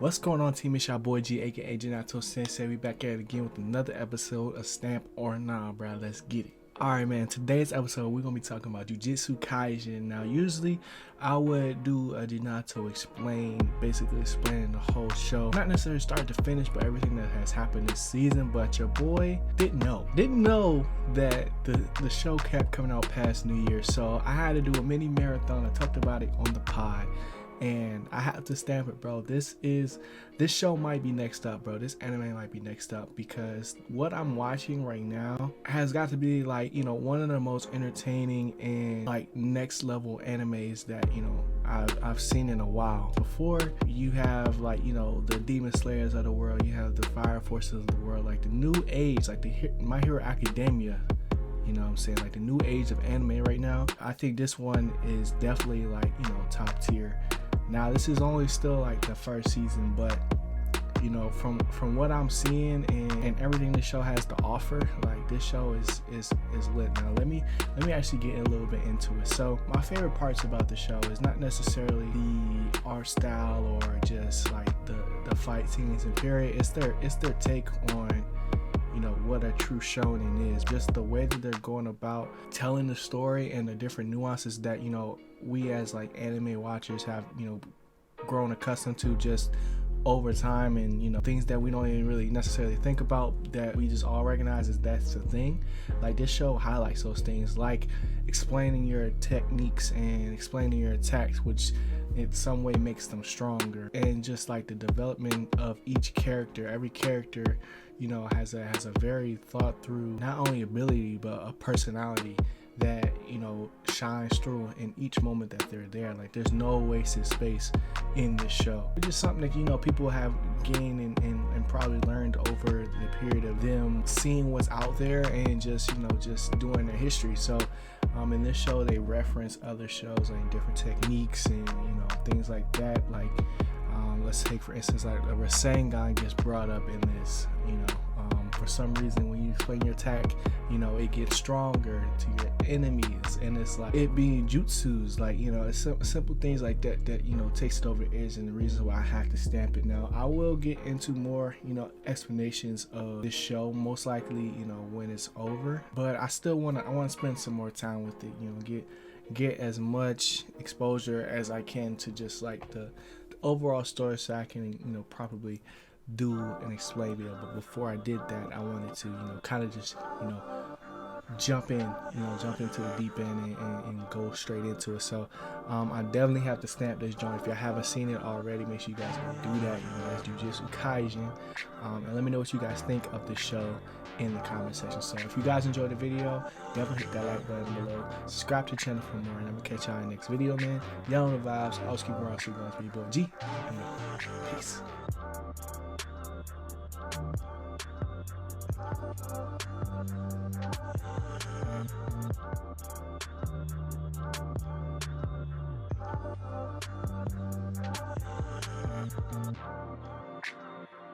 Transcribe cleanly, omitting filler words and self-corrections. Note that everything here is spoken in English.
What's going on, team? It's your boy G, aka Jujutsu Sensei. We back at it again with another episode of Stamp or Nah, bro. Let's get it. Alright, man. Today's episode, we're gonna be talking about Jujutsu Kaisen. Now, usually I would do a Jujutsu basically explaining the whole show, not necessarily start to finish, but everything that has happened this season. But your boy didn't know that the show kept coming out past New Year, so I had to do a mini marathon. I talked about it on the pod. And I have to stamp it, bro. This show might be next up, bro. This anime might be next up, because what I'm watching right now has got to be like, you know, one of the most entertaining and like next level animes that, you know, I've seen in a while. Before, you have like, you know, the Demon Slayers of the world, you have the Fire Forces of the world, like the new age, like the My Hero Academia. You know what I'm saying? Like the new age of anime right now. I think this one is definitely like, you know, top tier. Now, this is only still like the first season, but you know, from what I'm seeing and everything the show has to offer, like this show is lit. Now, let me actually get a little bit into it. So my favorite parts about the show is not necessarily the art style or just like the fight scenes and period. It's their take on, you know, what a true shonen is. Just the way that they're going about telling the story and the different nuances that, you know, we as like anime watchers have, you know, grown accustomed to just over time, and you know, things that we don't even really necessarily think about that we just all recognize as that's the thing. Like this show highlights those things, like explaining your techniques and explaining your attacks, which in some way makes them stronger, and just like the development of each character. Every character, you know, has a very thought through not only ability but a personality that, you know, shines through in each moment that they're there. Like there's no wasted space in this show. It's just something that, you know, people have gained and probably learned over the period of them seeing what's out there and just, you know, just doing their history. So in this show they reference other shows like different techniques and, you know, things like that. Like let's take for instance like a Rasengan gets brought up in this. You know, for some reason when you explain your attack, you know, it gets stronger to your enemies, and it's like it being jutsus, like, you know, it's simple things like that you know, takes it over the edge, and the reason why I have to stamp it. Now, I will get into more, you know, explanations of this show most likely, you know, when it's over, but I still want to spend some more time with it, you know, get as much exposure as I can to just like the overall story, so I can, you know, probably do an explain video. But before I did that, I wanted to, you know, kind of just, you know, jump into the deep end and go straight into it. So I definitely have to stamp this joint. If you haven't seen it already, make sure you guys go do that. You know, that's Jujutsu Kaisen. And let me know what you guys think of the show in the comment section. So if you guys enjoyed the video, definitely hit that like button below, subscribe to the channel for more, and I'm gonna catch y'all in the next video, man. Y'all on the vibes. I'll just keep around. So going to be boy G. Peace.